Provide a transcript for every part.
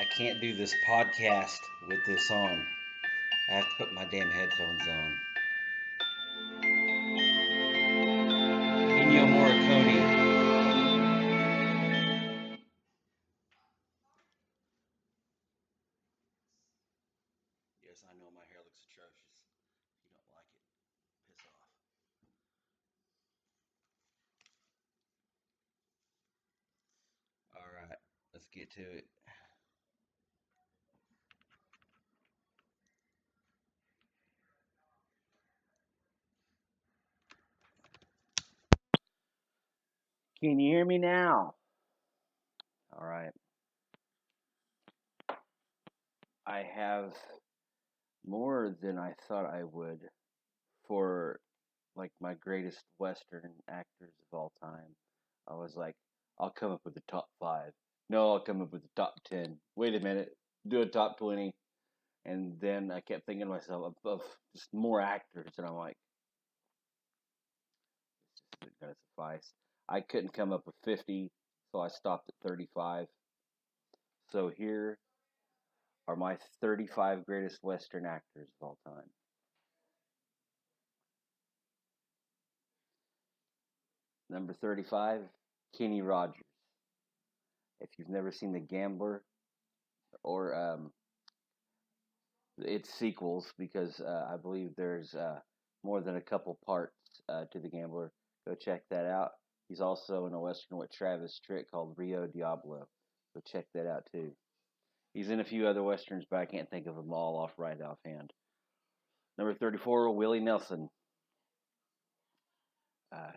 I can't do this podcast with this on. I have to put my damn headphones on. Ennio Morricone. Yes, I know my hair looks atrocious. If you don't like it, piss off. All right, let's get to it. Can you hear me now? All right. I have more than I thought I would for like my greatest Western actors of all time. I was like, I'll come up with the top five. No, I'll come up with the top 10. Wait a minute, do a top 20. And then I kept thinking to myself of just more actors, and I'm like, this isn't going to suffice. I couldn't come up with 50, so I stopped at 35. So here are my 35 greatest Western actors of all time. Number 35, Kenny Rogers. If you've never seen The Gambler or its sequels, because I believe there's more than a couple parts to The Gambler, go check that out. He's also in a Western with Travis Tritt called Rio Diablo. So check that out too. He's in a few other Westerns, but I can't think of them all offhand. Number 34, Willie Nelson.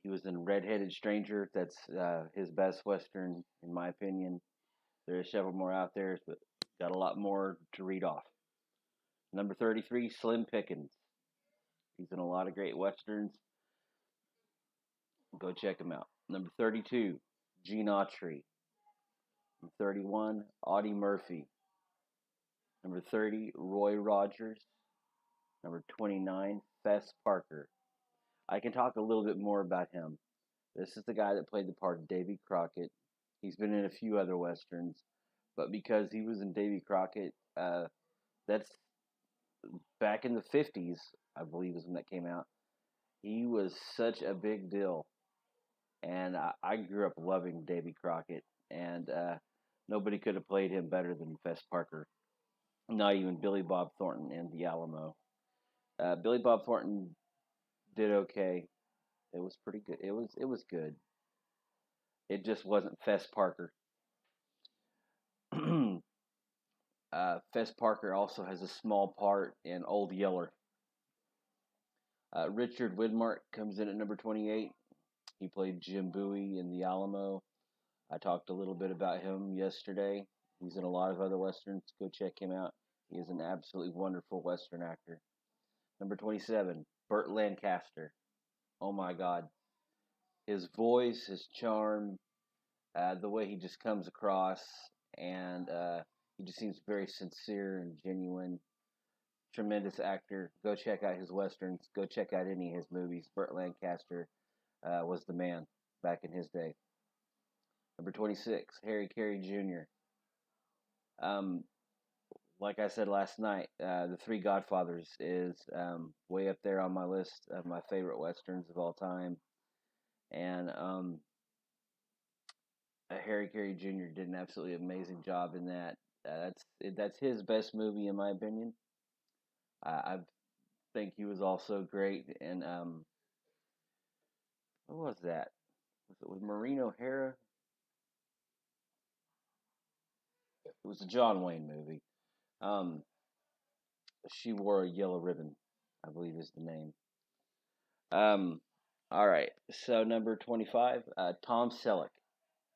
He was in Red-Headed Stranger. That's his best Western, in my opinion. There are several more out there, but got a lot more to read off. Number 33, Slim Pickens. He's in a lot of great Westerns. Go check him out. Number 32, Gene Autry. Number 31, Audie Murphy. Number 30, Roy Rogers. Number 29, Fess Parker. I can talk a little bit more about him. This is the guy that played the part of Davy Crockett. He's been in a few other westerns, but because he was in Davy Crockett, that's back in the 50s, I believe, is when that came out. He was such a big deal, and I grew up loving Davy Crockett, and nobody could have played him better than Fess Parker. Not even Billy Bob Thornton in The Alamo. Billy Bob Thornton did okay. It was pretty good. It was good. It just wasn't Fess Parker. Fess Parker also has a small part in Old Yeller. Richard Widmark comes in at number 28. He played Jim Bowie in The Alamo. I talked a little bit about him yesterday. He's in a lot of other westerns. Go check him out. He is an absolutely wonderful western actor. Number 27, Bert Lancaster. Oh my God. His voice, his charm, the way he just comes across, and he just seems very sincere and genuine. Tremendous actor. Go check out his westerns. Go check out any of his movies. Burt Lancaster was the man back in his day. Number 26, Carey Jr. Um, like I said last night, The Three Godfathers is way up there on my list of my favorite westerns of all time. And Carey Jr. did an absolutely amazing job in that. That's his best movie in my opinion. I think he was also great in what was that? Was it with Maureen O'Hara? It was a John Wayne movie. Um, she wore a yellow ribbon, I believe is the name. Um, all right. So number 25, Tom Selleck.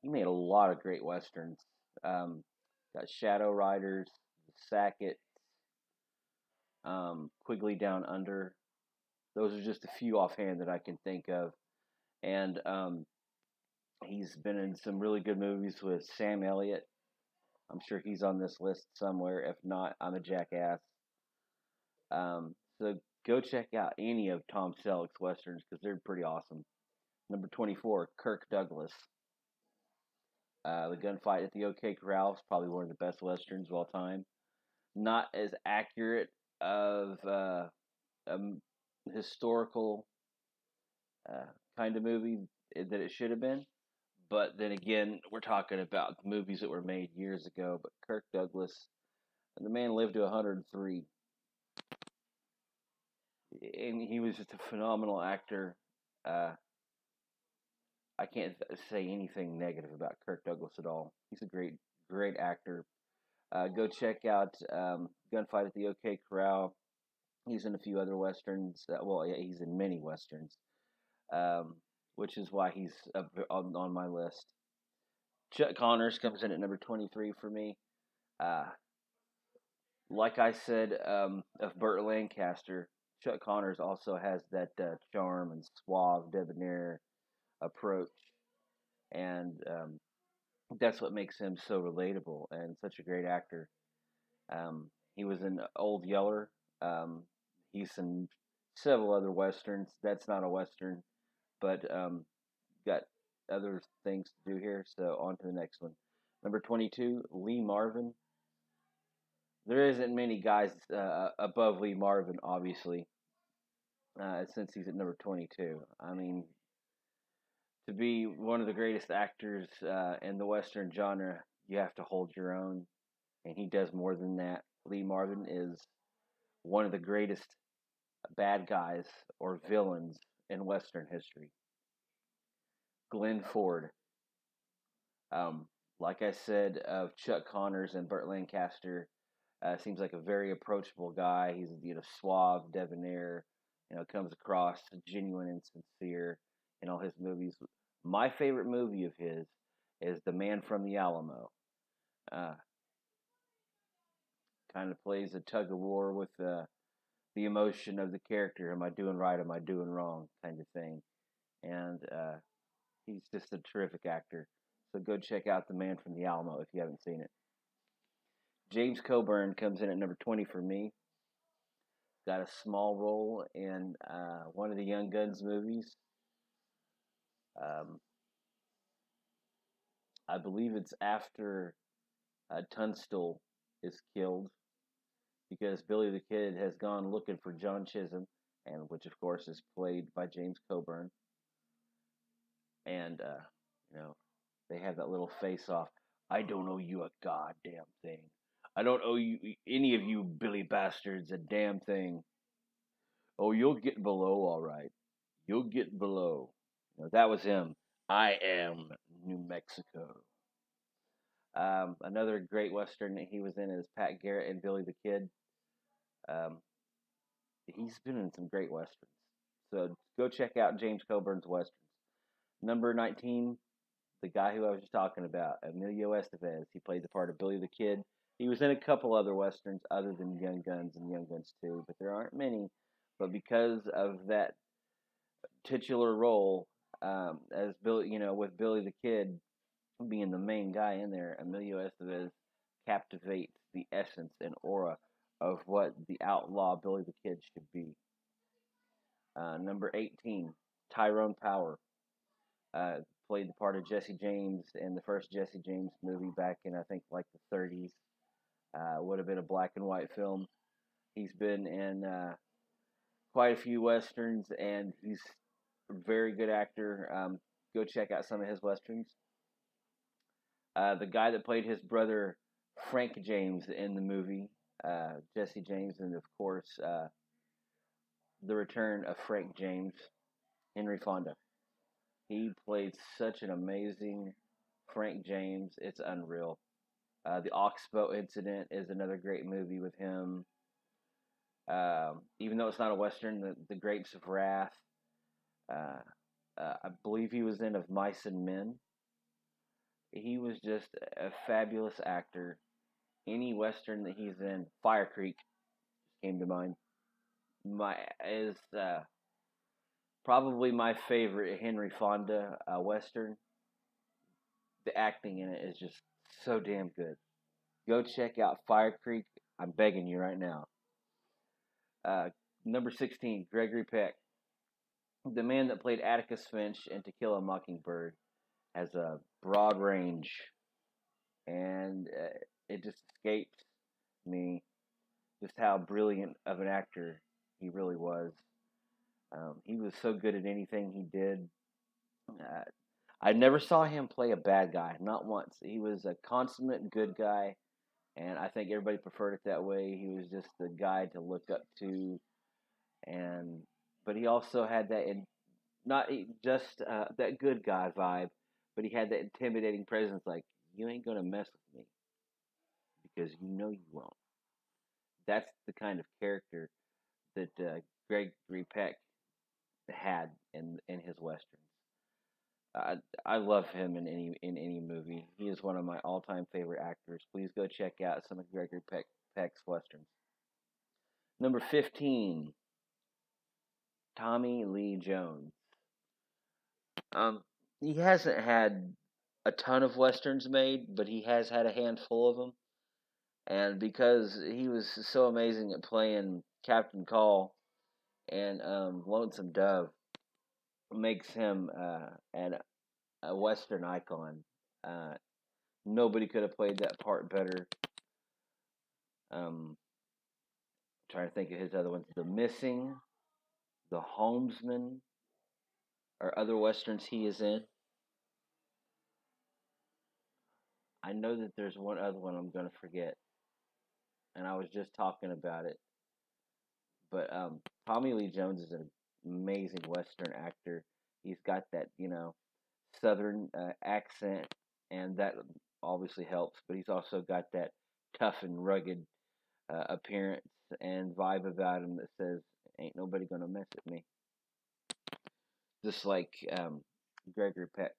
He made a lot of great westerns. Got Shadow Riders, Sackett, Quigley Down Under. Those are just a few offhand that I can think of. And he's been in some really good movies with Sam Elliott. I'm sure he's on this list somewhere. If not, I'm a jackass. So go check out any of Tom Selleck's westerns because they're pretty awesome. Number 24, Kirk Douglas. The Gunfight at the OK Corral is probably one of the best westerns of all time. Not as accurate of a historical uh, kind of movie that it should have been. But then again, we're talking about movies that were made years ago. But Kirk Douglas, the man lived to 103, and he was just a phenomenal actor. Uh, I can't say anything negative about Kirk Douglas at all. He's a great actor. Go check out Gunfight at the OK Corral. He's in a few other westerns. Well, yeah, he's in many westerns, um, which is why he's up on my list. Chuck Connors comes in at number 23 for me. Uh, like I said of Bert Lancaster, Chuck Connors also has that charm and suave, debonair approach, and that's what makes him so relatable and such a great actor. He was in Old Yeller. Um, he's in several other westerns. That's not a western, but got other things to do here. So on to the next one. Number 22, Lee Marvin. There isn't many guys above Lee Marvin, obviously, since he's at number 22. I mean, to be one of the greatest actors in the Western genre, you have to hold your own, and he does more than that. Lee Marvin is one of the greatest bad guys or villains in Western history. Glenn Ford. Um, like I said of Chuck Connors and Burt Lancaster, seems like a very approachable guy. He's suave, debonair. Comes across genuine and sincere in all his movies. My favorite movie of his is The Man from the Alamo. Uh, kind of plays a tug of war with the emotion of the character. Am I doing right? Am I doing wrong? Kind of thing. And he's just a terrific actor. So go check out The Man from the Alamo if you haven't seen it. James Coburn comes in at number 20 for me. Got a small role in one of the Young Guns movies. I believe it's after Tunstall is killed because Billy the Kid has gone looking for John Chisholm, and which of course is played by James Coburn. And they have that little face-off. I don't owe you a goddamn thing. I don't owe you any of you Billy bastards a damn thing. Oh, you'll get below, all right. You'll get below. That was him. I am New Mexico. Another great Western that he was in is Pat Garrett and Billy the Kid. He's been in some great Westerns. So go check out James Coburn's Westerns. Number 19, the guy who I was just talking about, Emilio Estevez. He played the part of Billy the Kid. He was in a couple other Westerns other than Young Guns and Young Guns 2, but there aren't many. But because of that titular role, as Billy, with Billy the Kid being the main guy in there, Emilio Estevez captivates the essence and aura of what the outlaw Billy the Kid should be. Number 18, Tyrone Power. Played the part of Jesse James in the first Jesse James movie back in, I think, like the 30s. Would have been a black and white film. He's been in quite a few Westerns, and he's a very good actor. Go check out some of his Westerns. The guy that played his brother, Frank James, in the movie, Jesse James, and of course, the return of Frank James, Henry Fonda. He played such an amazing Frank James. It's unreal. The Oxbow Incident is another great movie with him. Even though it's not a Western, the Grapes of Wrath. I believe he was in Of Mice and Men. He was just a fabulous actor. Any Western that he's in, Fire Creek came to mind. Is probably my favorite Henry Fonda Western. The acting in it is just so damn good. Go check out Fire Creek. I'm begging you right now. Number 16, Gregory Peck. The man that played Atticus Finch in To Kill a Mockingbird has a broad range and it just escapes me just how brilliant of an actor he really was. He was so good at anything he did. Uh, I never saw him play a bad guy, not once. He was a consummate good guy, and I think everybody preferred it that way. He was just the guy to look up to, and but he also had that not just that good guy vibe, but he had that intimidating presence. Like, you ain't gonna mess with me because you know you won't. That's the kind of character that Gregory Peck had in his westerns. I love him in any movie. He is one of my all time favorite actors. Please go check out some of Peck's westerns. Number 15, Tommy Lee Jones. He hasn't had a ton of westerns made, but he has had a handful of them. And because he was so amazing at playing Captain Call and Lonesome Dove, makes him a western icon. Nobody could have played that part better. Trying to think of his other ones: The Missing, The Homesman, or other westerns he is in. I know that there's one other one I'm going to forget, and I was just talking about it. But Tommy Lee Jones is an amazing Western actor. He's got that, Southern accent, and that obviously helps. But he's also got that tough and rugged appearance and vibe about him that says, "Ain't nobody gonna mess with me." Just like Gregory Peck,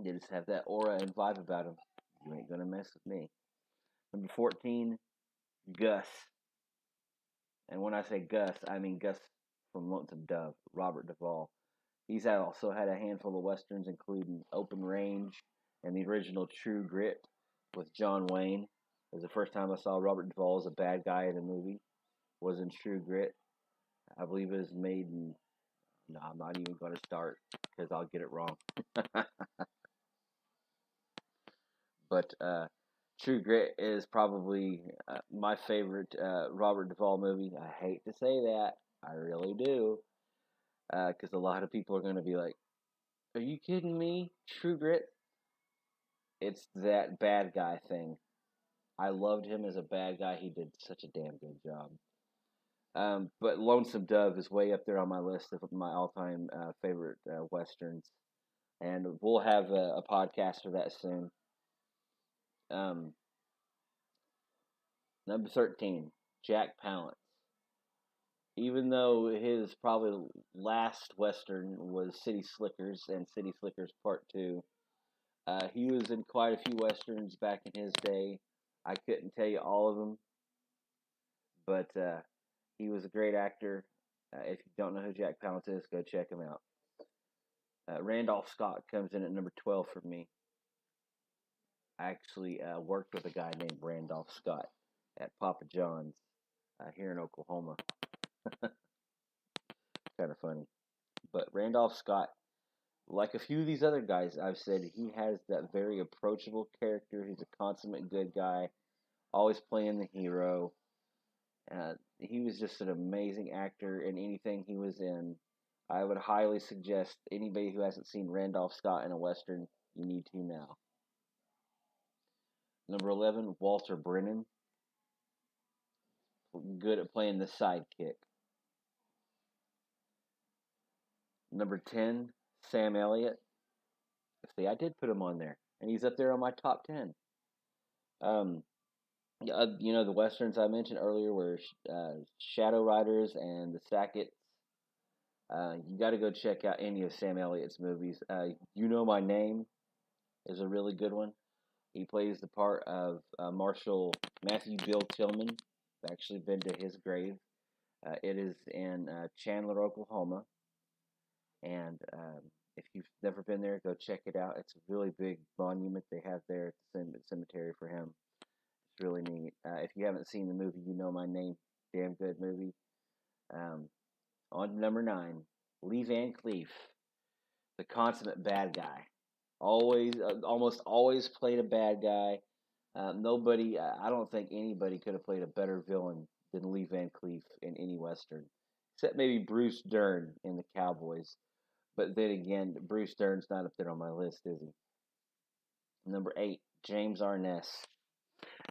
they just have that aura and vibe about him. You ain't gonna mess with me. Number 14, Gus. And when I say Gus, I mean Gus from Lonesome Dove, Robert Duvall. He's also had a handful of westerns, including Open Range and the original True Grit with John Wayne. It was the first time I saw Robert Duvall as a bad guy in a movie. Was in True Grit. I believe it was made in. No, I'm not even going to start because I'll get it wrong. But True Grit is probably my favorite Robert Duvall movie. I hate to say that. I really do. Because a lot of people are going to be like, "Are you kidding me? True Grit?" It's that bad guy thing. I loved him as a bad guy. He did such a damn good job. But Lonesome Dove is way up there on my list of my all-time favorite westerns, and we'll have a podcast for that soon. Number 13, Jack Palance. Even though his probably last western was City Slickers and City Slickers Part 2, he was in quite a few westerns back in his day. I couldn't tell you all of them, but he was a great actor. If you don't know who Jack Palance is, go check him out. Randolph Scott comes in at number 12 for me. I actually worked with a guy named Randolph Scott at Papa John's here in Oklahoma. Kind of funny. But Randolph Scott, like a few of these other guys I've said, he has that very approachable character. He's a consummate good guy, always playing the hero. He was just an amazing actor in anything he was in. I would highly suggest anybody who hasn't seen Randolph Scott in a Western, you need to now. Number 11, Walter Brennan. Good at playing the sidekick. Number 10, Sam Elliott. See, I did put him on there, and he's up there on my top 10. The Westerns I mentioned earlier were Shadow Riders and the Sackets. You got to go check out any of Sam Elliott's movies. You Know My Name is a really good one. He plays the part of Marshal Matthew Bill Tillman. I've actually been to his grave. It is in Chandler, Oklahoma. And if you've never been there, go check it out. It's a really big monument they have there at the cemetery for him. It's really neat. If you haven't seen the movie, You Know My Name, damn good movie. On to number 9, Lee Van Cleef, the consummate bad guy. Almost always played a bad guy. Nobody, I don't think anybody could have played a better villain than Lee Van Cleef in any Western, except maybe Bruce Dern in the Cowboys. But then again, Bruce Dern's not up there on my list, is he? Number 8, James Arness.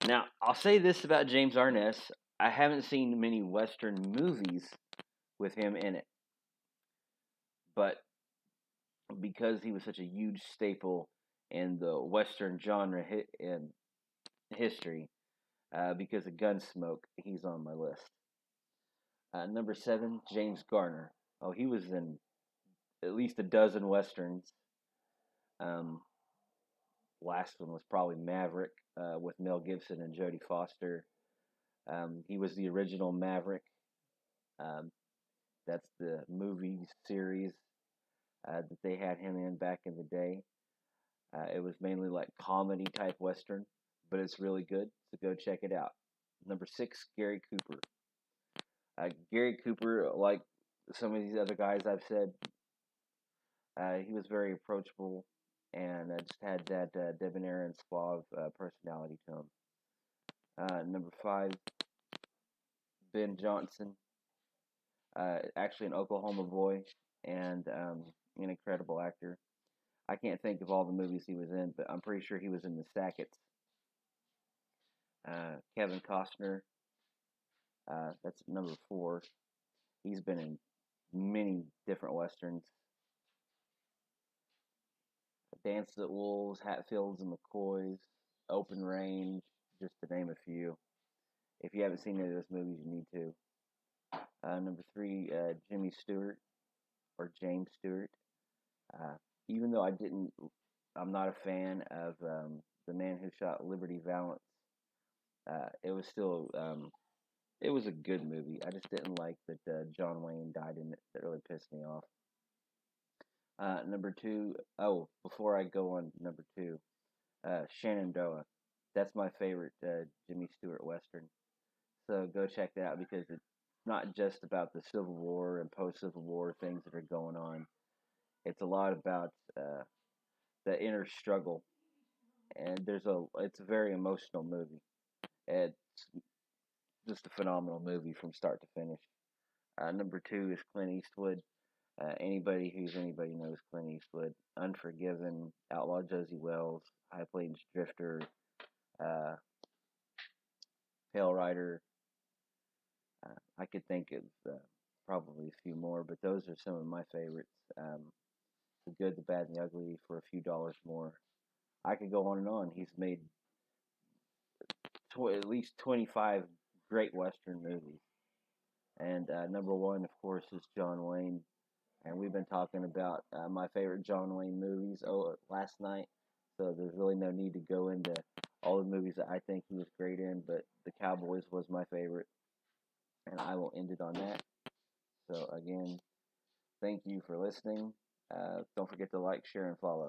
Now, I'll say this about James Arness. I haven't seen many Western movies with him in it. But because he was such a huge staple in the Western genre in history, because of Gunsmoke, he's on my list. Number 7, James Garner. Oh, he was in at least a dozen Westerns. Last one was probably Maverick with Mel Gibson and Jodie Foster. He was the original Maverick. That's the movie series that they had him in back in the day. It was mainly like comedy type Western, but it's really good, so go check it out. Number 6, Gary Cooper. Gary Cooper, like some of these other guys I've said, he was very approachable and just had that debonair and suave personality to him. Number 5, Ben Johnson, actually an Oklahoma boy and an incredible actor. I can't think of all the movies he was in, but I'm pretty sure he was in the Sackets. Kevin Costner, that's number 4. He's been in many different Westerns. Dances at Wolves, Hatfields and McCoys, Open Range, just to name a few. If you haven't seen any of those movies, you need to. Number 3, Jimmy Stewart, or James Stewart. Even though I'm not a fan of The Man Who Shot Liberty Valance. It was still, it was a good movie. I just didn't like that John Wayne died in it. That really pissed me off. Number 2, before I go on to number 2, Shenandoah. That's my favorite Jimmy Stewart Western. So go check that out because it's not just about the Civil War and post-Civil War things that are going on. It's a lot about the inner struggle, and it's a very emotional movie. It's just a phenomenal movie from start to finish. Number 2 is Clint Eastwood. Anybody knows Clint Eastwood. Unforgiven, Outlaw Josie Wells, High Plains Drifter, Pale Rider. I could think of probably a few more, but those are some of my favorites. The Good, the Bad, and the Ugly for a few dollars more. I could go on and on. He's made at least 25 great Western movies. And number 1, of course, is John Wayne. And we've been talking about my favorite John Wayne movies last night. So there's really no need to go into all the movies that I think he was great in. But The Cowboys was my favorite. And I will end it on that. So again, thank you for listening. Don't forget to like, share, and follow.